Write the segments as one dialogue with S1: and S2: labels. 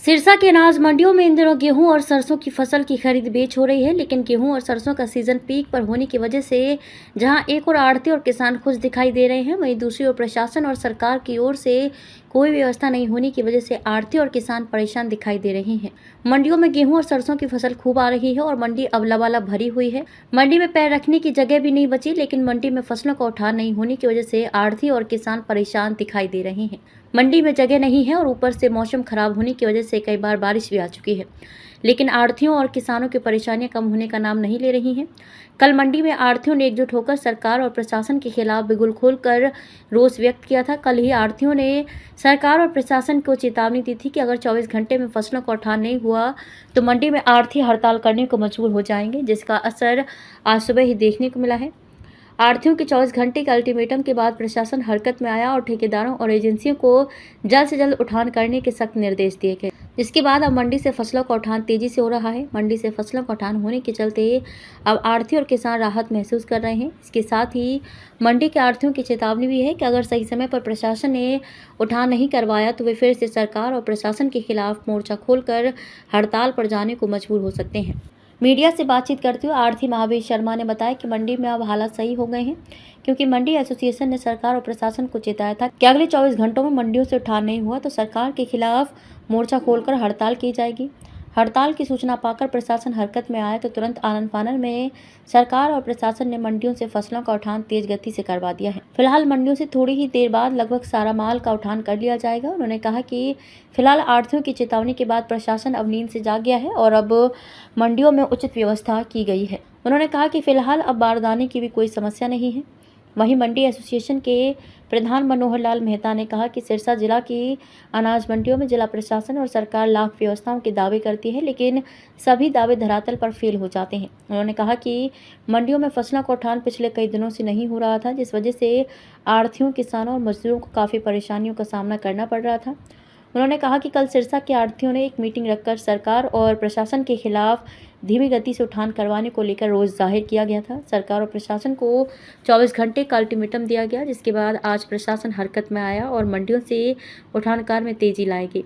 S1: सिरसा के अनाज मंडियों में इन दिनों गेहूं और सरसों की फसल की खरीद बेच हो रही है, लेकिन गेहूं और सरसों का सीजन पीक पर होने की वजह से जहां एक और आढ़ती और किसान खुश दिखाई दे रहे हैं, वहीं दूसरी ओर प्रशासन और सरकार की ओर से कोई व्यवस्था नहीं होने की वजह से आढ़ती और किसान परेशान दिखाई दे रहे हैं। मंडियों में गेहूं और सरसों की फसल खूब आ रही है और मंडी अब लबालब भरी हुई है। मंडी में पैर रखने की जगह भी नहीं बची, लेकिन मंडी में फसलों का उठान नहीं होने की वजह से आढ़ती और किसान परेशान दिखाई दे रहे हैं। मंडी में जगह नहीं है और ऊपर से मौसम खराब होने की वजह से कई बार बारिश भी आ चुकी है, लेकिन आढ़तियों और किसानों की परेशानियां कम होने का नाम नहीं ले रही हैं। कल मंडी में आढ़तियों ने एकजुट होकर सरकार और प्रशासन के खिलाफ बिगुल खोलकर रोष व्यक्त किया था। कल ही आढ़तियों ने सरकार और प्रशासन को चेतावनी दी थी कि अगर 24 घंटे में फसलों का उठान नहीं हुआ तो मंडी में आढ़ती हड़ताल करने को मजबूर हो जाएंगे, जिसका असर आज सुबह ही देखने को मिला है। आढ़तियों के 24 घंटे के अल्टीमेटम के बाद प्रशासन हरकत में आया और ठेकेदारों और एजेंसियों को जल्द से जल्द उठान करने के सख्त निर्देश दिए गए, जिसके बाद अब मंडी से फसलों का उठान तेजी से हो रहा है। मंडी से फसलों का उठान होने के चलते अब आढ़ती और किसान राहत महसूस कर रहे हैं। इसके साथ ही मंडी के आढ़तियों की चेतावनी भी है कि अगर सही समय पर प्रशासन ने उठान नहीं करवाया तो वे फिर से सरकार और प्रशासन के खिलाफ मोर्चा खोलकर हड़ताल पर जाने को मजबूर हो सकते हैं। मीडिया से बातचीत करते हुए आढ़ती महावीर शर्मा ने बताया कि मंडी में अब हालात सही हो गए हैं, क्योंकि मंडी एसोसिएशन ने सरकार और प्रशासन को चेताया था कि अगले 24 घंटों में मंडियों से उठान नहीं हुआ तो सरकार के खिलाफ मोर्चा खोलकर हड़ताल की जाएगी। हड़ताल की सूचना पाकर प्रशासन हरकत में आया तो तुरंत आनन फानन में सरकार और प्रशासन ने मंडियों से फसलों का उठान तेज गति से करवा दिया है। फिलहाल मंडियों से थोड़ी ही देर बाद लगभग सारा माल का उठान कर लिया जाएगा। उन्होंने कहा कि फिलहाल आढ़तियों की चेतावनी के बाद प्रशासन अब नींद से जाग गया है और अब मंडियों में उचित व्यवस्था की गई है। उन्होंने कहा कि फिलहाल अब बारदाने की भी कोई समस्या नहीं है। वहीं मंडी एसोसिएशन के प्रधान मनोहर लाल मेहता ने कहा कि सिरसा जिला की अनाज मंडियों में जिला प्रशासन और सरकार लाख व्यवस्थाओं के दावे करती है, लेकिन सभी दावे धरातल पर फेल हो जाते हैं। उन्होंने कहा कि मंडियों में फसलों का उठान पिछले कई दिनों से नहीं हो रहा था, जिस वजह से आढ़तियों, किसानों और मजदूरों को काफ़ी परेशानियों का सामना करना पड़ रहा था। उन्होंने कहा कि कल सिरसा के आढ़तियों ने एक मीटिंग रखकर सरकार और प्रशासन के खिलाफ धीमी गति से उठान करवाने को लेकर रोष जाहिर किया गया था। सरकार और प्रशासन को 24 घंटे का अल्टीमेटम दिया गया, जिसके बाद आज प्रशासन हरकत में आया और मंडियों से उठान कार्य में तेजी लाएगी।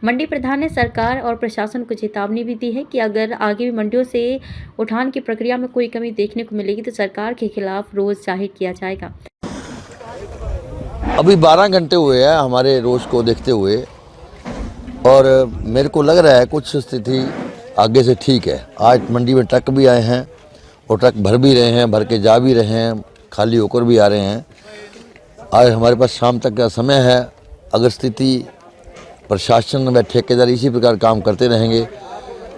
S1: मंडी प्रधान ने सरकार और प्रशासन को चेतावनी भी दी है कि अगर आगे भी मंडियों से उठान की प्रक्रिया में कोई कमी देखने को मिलेगी तो सरकार के खिलाफ रोष जाहिर किया जाएगा।
S2: अभी 12 घंटे हुए हैं हमारे रोष को देखते हुए, और मेरे को लग रहा है कुछ स्थिति आगे से ठीक है। आज मंडी में ट्रक भी आए हैं और ट्रक भर भी रहे हैं, भर के जा भी रहे हैं, खाली होकर भी आ रहे हैं। आज हमारे पास शाम तक का समय है। अगर स्थिति प्रशासन व ठेकेदार इसी प्रकार काम करते रहेंगे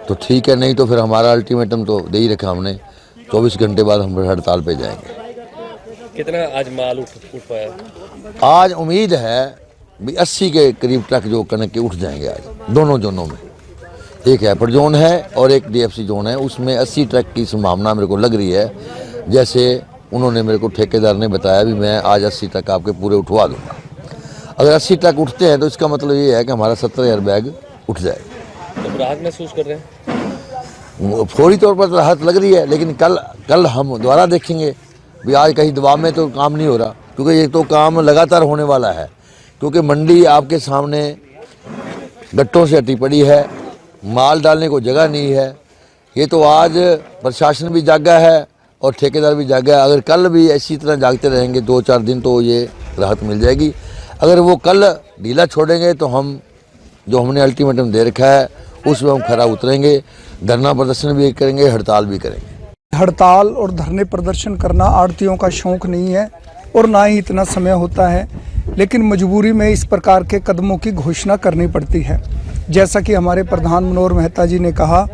S2: तो ठीक है, नहीं तो फिर हमारा अल्टीमेटम तो दे ही रखा हमने। 24 घंटे बाद हम हड़ताल पे जाएंगे।
S3: कितना आज माल उठ पाया?
S2: आज उम्मीद है भी 80 के करीब ट्रक जो कनक के उठ जाएंगे आज दोनों जोनों में। एक हैपर जोन है और एक डीएफसी जोन है, उसमें 80 ट्रक की संभावना मेरे को लग रही है। जैसे उन्होंने मेरे को ठेकेदार ने बताया भी मैं आज 80 ट्रक आपके पूरे उठवा दूंगा। अगर 80 ट्रक उठते हैं तो इसका मतलब ये है कि हमारा 70,000 बैग उठ जाएगा।
S3: तो राहत महसूस कर रहे हैं?
S2: फौरी तौर पर तो राहत लग रही है, लेकिन कल हम दोबारा देखेंगे भी आज कहीं दबाव में तो काम नहीं हो रहा, क्योंकि ये तो काम लगातार होने वाला है। क्योंकि मंडी आपके सामने गट्टों से हटी पड़ी है, माल डालने को जगह नहीं है। ये तो आज प्रशासन भी जागा है और ठेकेदार भी जागा है। अगर कल भी इसी तरह जागते रहेंगे 2-4 दिन तो ये राहत मिल जाएगी। अगर वो कल ढीला छोड़ेंगे तो हम जो हमने अल्टीमेटम दे रखा है उसमें हम खरा उतरेंगे, धरना प्रदर्शन भी करेंगे, हड़ताल भी करेंगे।
S4: हड़ताल और धरने प्रदर्शन करना आढ़तियों का शौक नहीं है और ना ही इतना समय होता है, लेकिन मजबूरी में इस प्रकार के कदमों की घोषणा करनी पड़ती है। जैसा कि हमारे प्रधान मनोहर मेहता जी ने कहा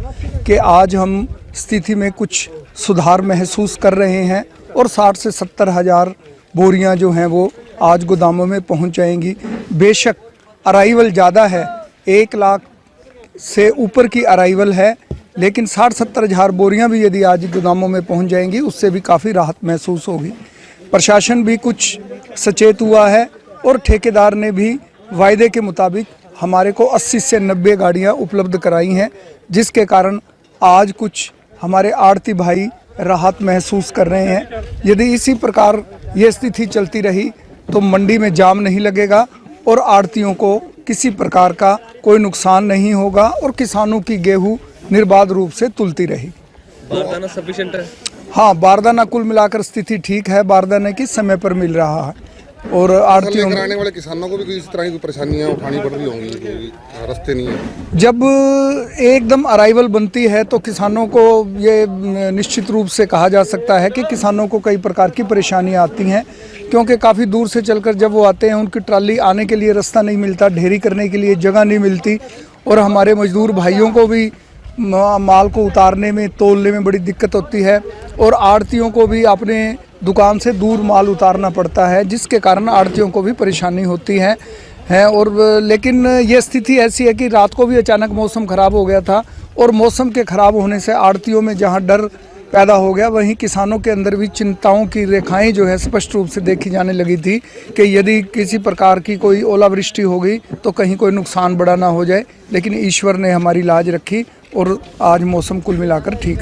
S4: कि आज हम स्थिति में कुछ सुधार महसूस कर रहे हैं और 60 से 70 हज़ार बोरियां जो हैं वो आज गोदामों में पहुंच जाएंगी। बेशक अराइवल ज़्यादा है, 1 लाख से ऊपर की अराइवल है, लेकिन 60-70 हज़ार बोरियां भी यदि आज गोदामों में पहुंच जाएंगी उससे भी काफ़ी राहत महसूस होगी। प्रशासन भी कुछ सचेत हुआ है और ठेकेदार ने भी वायदे के मुताबिक हमारे को 80 से 90 गाड़ियां उपलब्ध कराई हैं, जिसके कारण आज कुछ हमारे आढ़ती भाई राहत महसूस कर रहे हैं। यदि इसी प्रकार ये स्थिति चलती रही तो मंडी में जाम नहीं लगेगा और आढ़तियों को किसी प्रकार का कोई नुकसान नहीं होगा और किसानों की गेहूं निर्बाध रूप से तुलती रही।
S3: बारदाना सफिशिएंट है?
S4: हाँ, बारदाना कुल मिलाकर स्थिति ठीक है, बारदाने की समय पर मिल रहा है और आड़तियों
S5: लेकर आने वाले किसानों को भी इस तरह की परेशानियां उठानी पड़ रही होंगी क्योंकि रास्ते नहीं है।
S4: जब एकदम अराइवल बनती है तो किसानों को ये निश्चित रूप से कहा जा सकता है कि किसानों को कई प्रकार की परेशानियां आती हैं, क्योंकि काफ़ी दूर से चलकर जब वो आते हैं उनकी ट्राली आने के लिए रास्ता नहीं मिलता, ढेरी करने के लिए जगह नहीं मिलती और हमारे मजदूर भाइयों को भी माल को उतारने में, तोलने में बड़ी दिक्कत होती है और आड़तियों को भी अपने दुकान से दूर माल उतारना पड़ता है, जिसके कारण आड़तियों को भी परेशानी होती है और लेकिन ये स्थिति ऐसी है कि रात को भी अचानक मौसम ख़राब हो गया था और मौसम के ख़राब होने से आड़तियों में जहां डर पैदा हो गया, वहीं किसानों के अंदर भी चिंताओं की रेखाएं जो है स्पष्ट रूप से देखी जाने लगी थी कि यदि किसी प्रकार की कोई ओलावृष्टि हो गई तो कहीं कोई नुकसान बड़ा ना हो जाए। लेकिन ईश्वर ने हमारी लाज रखी और आज मौसम कुल मिलाकर ठीक है।